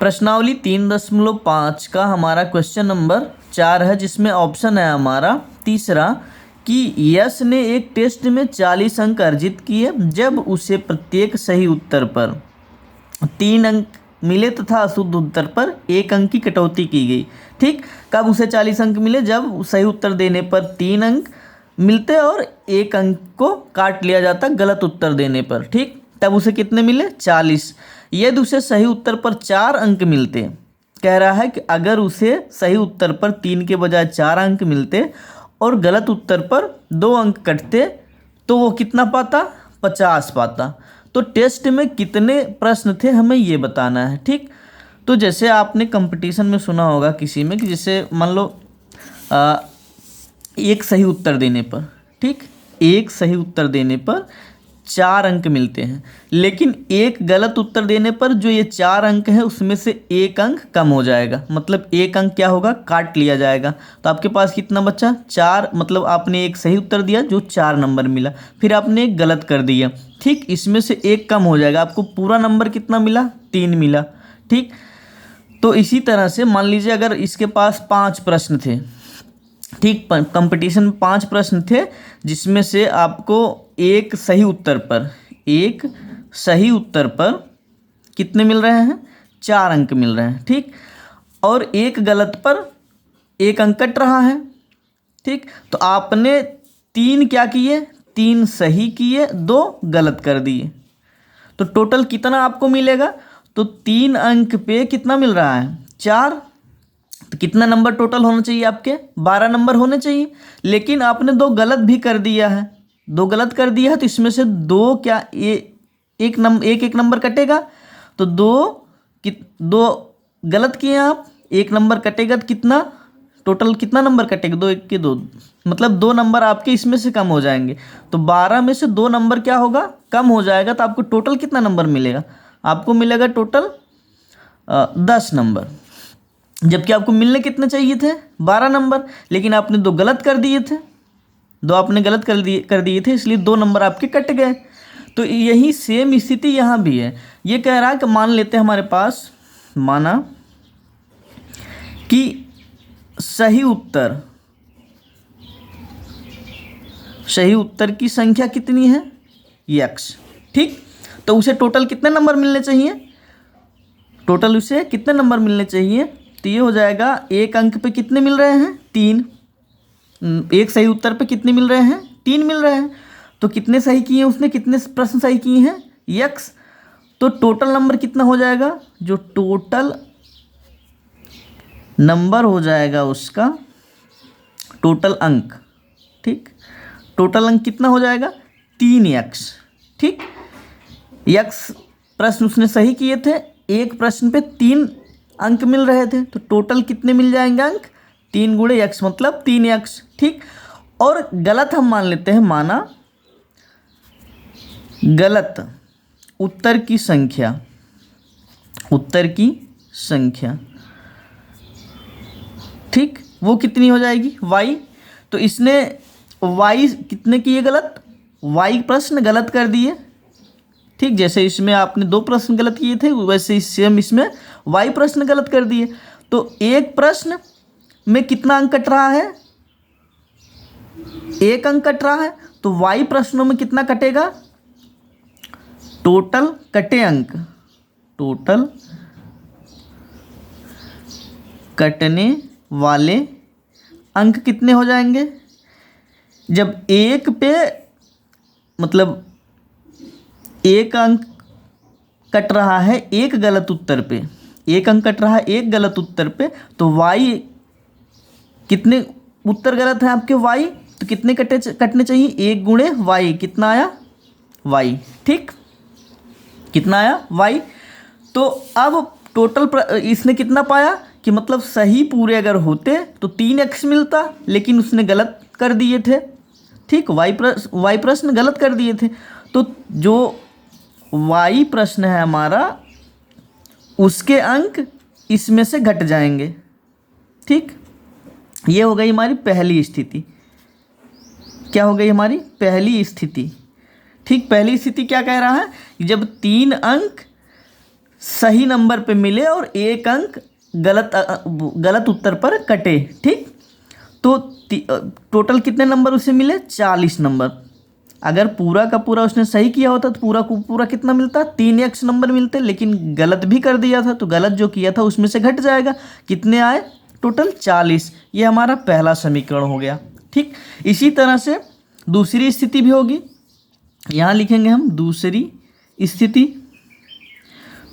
प्रश्नावली 3.5 का हमारा क्वेश्चन नंबर 4 है, जिसमें ऑप्शन है हमारा तीसरा कि यश ने एक टेस्ट में 40 अंक अर्जित किए जब उसे प्रत्येक सही उत्तर पर 3 अंक मिले तथा अशुद्ध उत्तर पर 1 अंक की कटौती की गई। ठीक, कब उसे 40 अंक मिले? जब सही उत्तर देने पर 3 अंक मिलते और 1 अंक को काट लिया जाता गलत उत्तर देने पर। ठीक, तब उसे कितने मिले? 40। यदि उसे सही उत्तर पर 4 अंक मिलते, कह रहा है कि अगर उसे सही उत्तर पर 3 के बजाय 4 अंक मिलते और गलत उत्तर पर 2 अंक कटते तो वो कितना पाता? 50 पाता। तो टेस्ट में कितने प्रश्न थे हमें ये बताना है। ठीक, तो जैसे आपने कंपटीशन में सुना होगा किसी में कि जैसे मान लो एक सही उत्तर देने पर, ठीक, एक सही उत्तर देने पर 4 अंक मिलते हैं, लेकिन एक गलत उत्तर देने पर जो ये 4 अंक है उसमें से 1 अंक कम हो जाएगा, मतलब 1 अंक क्या होगा? काट लिया जाएगा। तो आपके पास कितना बचा? 4। मतलब आपने एक सही उत्तर दिया जो 4 नंबर मिला, फिर आपने एक गलत कर दिया। ठीक, इसमें से 1 कम हो जाएगा, आपको पूरा नंबर कितना मिला? 3 मिला। ठीक, तो इसी तरह से मान लीजिए अगर इसके पास 5 प्रश्न थे, ठीक, कंपटीशन में 5 प्रश्न थे, जिसमें से आपको एक सही उत्तर पर कितने मिल रहे हैं? 4 अंक मिल रहे हैं। ठीक, और एक गलत पर 1 अंक कट रहा है। ठीक, तो आपने 3 क्या किए? 3 सही किए, 2 गलत कर दिए, तो टोटल कितना आपको मिलेगा? तो 3 अंक पे कितना मिल रहा है? 4। तो कितना नंबर टोटल होना चाहिए आपके? 12 नंबर होने चाहिए, लेकिन आपने 2 गलत भी कर दिया है। 2 गलत कर दिया है तो इसमें से 2 क्या एक नंबर कटेगा, तो 2 गलत किए आप, 1 नंबर कटेगा तो कितना टोटल कितना नंबर कटेगा? 2 1 के 2, मतलब 2 नंबर आपके इसमें से कम हो जाएंगे। तो 12 में से 2 नंबर क्या होगा? कम हो जाएगा। तो आपको टोटल कितना नंबर मिलेगा? आपको मिलेगा टोटल 10 नंबर, जबकि आपको मिलने कितने चाहिए थे? 12 नंबर, लेकिन आपने 2 गलत कर दिए थे। 2 आपने गलत कर दिए थे, इसलिए 2 नंबर आपके कट गए। तो यही सेम स्थिति यहाँ भी है। ये कह रहा है कि मान लेते हैं हमारे पास, माना कि सही उत्तर की संख्या कितनी है? x। ठीक, तो उसे टोटल कितने नंबर मिलने चाहिए? टोटल उसे कितने नंबर मिलने चाहिए? तो ये हो जाएगा, एक अंक पे कितने मिल रहे हैं? 3। एक सही उत्तर पे कितने मिल रहे हैं? 3 मिल रहे हैं। तो कितने सही किए उसने? कितने प्रश्न सही किए हैं? x। तो टोटल नंबर कितना हो जाएगा? जो टोटल नंबर हो जाएगा उसका, टोटल अंक, ठीक, टोटल अंक कितना हो जाएगा? 3x। ठीक, x प्रश्न उसने सही किए थे, एक प्रश्न पे 3 अंक मिल रहे थे, तो टोटल कितने मिल जाएंगे अंक? 3 गुणे x मतलब 3x। ठीक, और गलत हम मान लेते हैं, माना गलत उत्तर की संख्या, ठीक, वो कितनी हो जाएगी? y। तो इसने y कितने किए गलत? y प्रश्न गलत कर दिए। ठीक, जैसे इसमें आपने 2 प्रश्न गलत किए थे, वैसे सेम इसमें y प्रश्न गलत कर दिए। तो एक प्रश्न में कितना अंक कट रहा है? 1 अंक कट रहा है। तो y प्रश्नों में कितना कटेगा? टोटल कटे अंक, टोटल कटने वाले अंक कितने हो जाएंगे? जब एक पे मतलब 1 अंक कट रहा है एक गलत उत्तर पे, 1 अंक कट रहा है एक गलत उत्तर पे, तो y कितने उत्तर गलत है आपके? y, तो कितने कटने चाहिए? 1 गुणे y। कितना आया? y। ठीक, कितना आया? y। तो अब टोटल इसने कितना पाया कि मतलब सही पूरे अगर होते तो 3x मिलता, लेकिन उसने गलत कर दिए थे। ठीक, y प्रश्न गलत कर दिए थे, तो जो y प्रश्न है हमारा, उसके अंक इसमें से घट जाएंगे। ठीक, ये हो गई हमारी पहली स्थिति। क्या हो गई हमारी पहली स्थिति? ठीक, पहली स्थिति क्या कह रहा है कि जब 3 अंक सही नंबर पे मिले और एक अंक गलत उत्तर पर कटे। ठीक, तो टोटल कितने नंबर उसे मिले? 40 नंबर। अगर पूरा का पूरा उसने सही किया होता तो पूरा को पूरा कितना मिलता? 3x नंबर मिलते, लेकिन गलत भी कर दिया था तो गलत जो किया था उसमें से घट जाएगा। कितने आए? टोटल 40। ये हमारा पहला समीकरण हो गया। ठीक, इसी तरह से दूसरी स्थिति भी होगी। यहाँ लिखेंगे हम दूसरी स्थिति।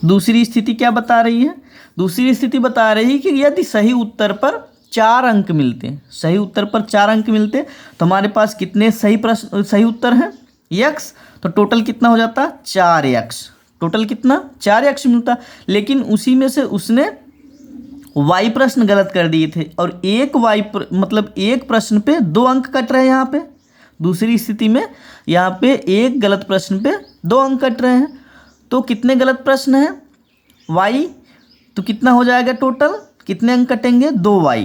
दूसरी स्थिति क्या बता रही है? दूसरी स्थिति बता रही है कि यदि सही उत्तर पर 4 अंक मिलते हैं, सही उत्तर पर 4 अंक मिलते तो हमारे पास कितने सही उत्तर हैं? x। तो टोटल कितना हो जाता? 4x। टोटल कितना? 4x मिलता। लेकिन उसी में से उसने y प्रश्न गलत कर दिए थे और एक प्रश्न पे 2 अंक कट रहे हैं। यहाँ पे दूसरी स्थिति में यहाँ पे एक गलत प्रश्न पे 2 अंक कट रहे हैं। तो कितने गलत प्रश्न हैं? y। तो कितना हो जाएगा टोटल? कितने अंक कटेंगे? 2y।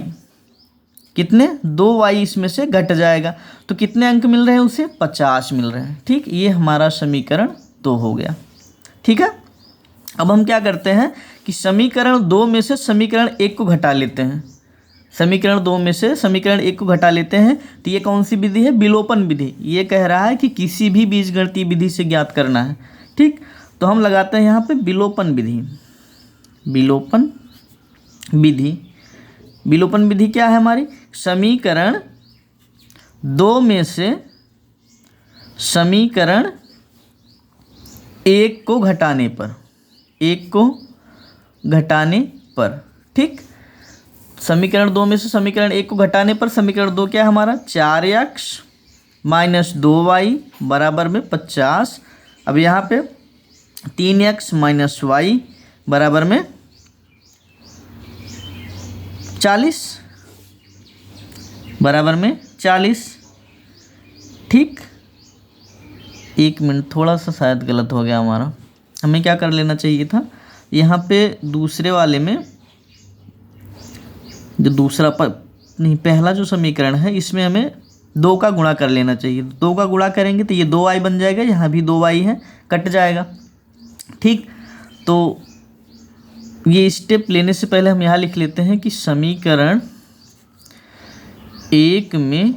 कितने? 2y इसमें से घट जाएगा। तो कितने अंक मिल रहे हैं उसे? 50 मिल रहे हैं। ठीक, ये हमारा समीकरण 2 हो गया। ठीक है, अब हम क्या करते हैं कि समीकरण 2 में से समीकरण 1 को घटा लेते हैं। समीकरण 2 में से समीकरण 1 को घटा लेते हैं। तो ये कौन सी विधि है? विलोपन विधि। ये कह रहा है कि किसी भी बीजगणितीय विधि से ज्ञात करना है। ठीक, तो हम लगाते हैं यहाँ पे विलोपन विधि। विलोपन विधि। विलोपन विधि क्या है हमारी? समीकरण 2 में से समीकरण 1 को घटाने पर, 1 को घटाने पर। ठीक, समीकरण 2 में से समीकरण 1 को घटाने पर समीकरण 2 क्या है हमारा? 4x माइनस 2y बराबर में 50। अब यहाँ पे 3x माइनस y बराबर में 40, बराबर में 40। ठीक, 1 मिनट, थोड़ा सा शायद गलत हो गया हमारा। हमें क्या कर लेना चाहिए था? यहाँ पे दूसरे वाले में जो पहला जो समीकरण है इसमें हमें 2 का गुणा कर लेना चाहिए। 2 का गुणा करेंगे तो ये 2y बन जाएगा, यहाँ भी 2y है, कट जाएगा। ठीक, तो ये स्टेप लेने से पहले हम यहाँ लिख लेते हैं कि समीकरण 1 में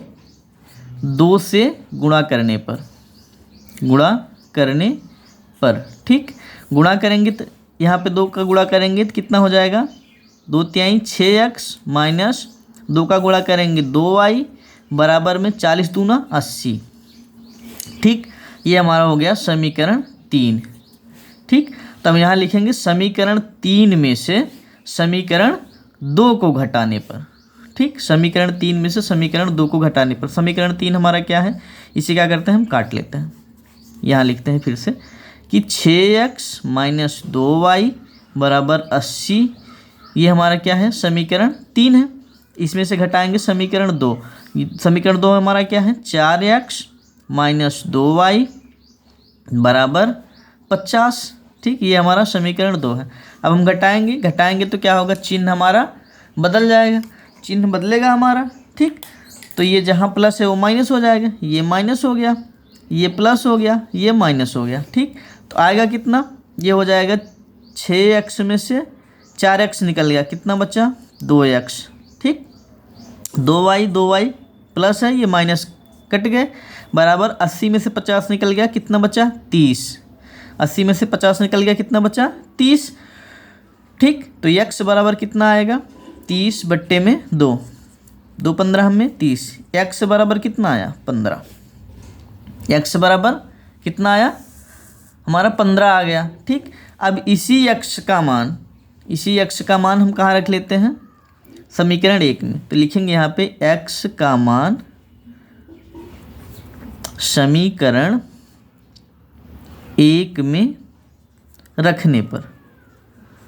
2 से गुणा करने पर, ठीक, गुणा करेंगे तो यहाँ पे 2 का गुणा करेंगे तो कितना हो जाएगा? 2 तिहाई 6x माइनस 2 का गुणा करेंगे 2y बराबर में 40 दूना 80। ठीक, ये हमारा हो गया समीकरण 3। ठीक, तब यहाँ लिखेंगे समीकरण 3 में से समीकरण 2 को घटाने पर। ठीक, समीकरण 3 में से समीकरण 2 को घटाने पर। समीकरण 3 हमारा क्या है? इसे क्या करते हैं? हम काट लेते हैं। यहाँ लिखते हैं फिर से कि 6x माइनस 2y बराबर 80। ये हमारा क्या है? समीकरण 3 है। इसमें से घटाएंगे समीकरण 2। समीकरण 2 हमारा क्या है? 4x माइनस 2y बराबर 50। ठीक, ये हमारा समीकरण 2 है। अब हम घटाएंगे तो क्या होगा? चिन्ह हमारा बदल जाएगा, चिन्ह बदलेगा हमारा। ठीक, तो ये जहाँ प्लस है वो माइनस हो जाएगा, ये माइनस हो गया, ये प्लस हो गया, ये माइनस हो गया। ठीक, तो आएगा कितना? ये हो जाएगा 6x में से 4x निकल गया, कितना बचा? 2x। ठीक, 2y प्लस है, ये माइनस कट गए, बराबर 80 में से 50 निकल गया, कितना बचा? 30। 80 में से 50 निकल गया, कितना बचा? 30। ठीक, तो x बराबर कितना आएगा? 30 बट्टे में 2, 2 15 में 30। x बराबर कितना आया? 15। x बराबर कितना आया? हमारा 15 आ गया। ठीक, अब इसी x का मान हम कहाँ रख लेते हैं? समीकरण 1 में। तो लिखेंगे यहाँ पे x का मान समीकरण 1 में रखने पर।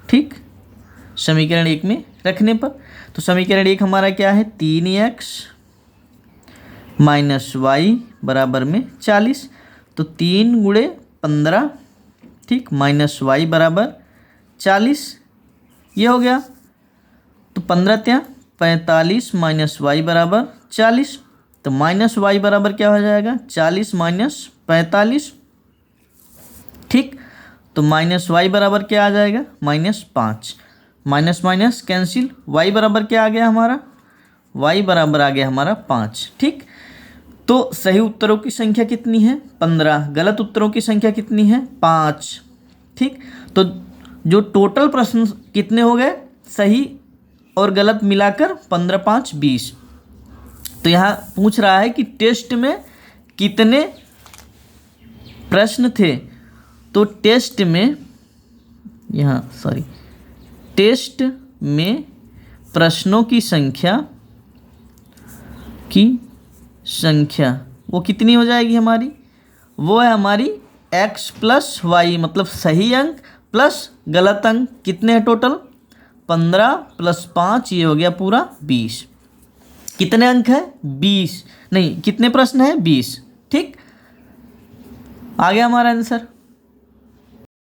ठीक, समीकरण 1 में रखने पर, तो समीकरण 1 हमारा क्या है? 3x माइनस y बराबर में 40। तो 3 गुणे 15, ठीक, माइनस y बराबर 40, ये हो गया। तो 15 त्या 45 माइनस y बराबर 40। तो माइनस y बराबर क्या हो जाएगा? 40 माइनस 45। ठीक, तो माइनस वाई बराबर क्या आ जाएगा, -5। माइनस माइनस कैंसिल, वाई बराबर क्या आ गया हमारा, वाई बराबर आ गया हमारा 5। ठीक, तो सही उत्तरों की संख्या कितनी है, 15। गलत उत्तरों की संख्या कितनी है, 5। ठीक, तो जो टोटल प्रश्न कितने हो गए, सही और गलत मिलाकर 15 5 20। तो यहाँ पूछ रहा है कि टेस्ट में कितने प्रश्न थे, तो टेस्ट में टेस्ट में प्रश्नों की संख्या वो कितनी हो जाएगी हमारी, वो है हमारी x + y, मतलब सही अंक प्लस गलत अंक। कितने हैं टोटल, 15 + 5, ये हो गया पूरा 20। कितने अंक है, 20 नहीं, कितने प्रश्न है, 20। ठीक, आ गया हमारा आंसर।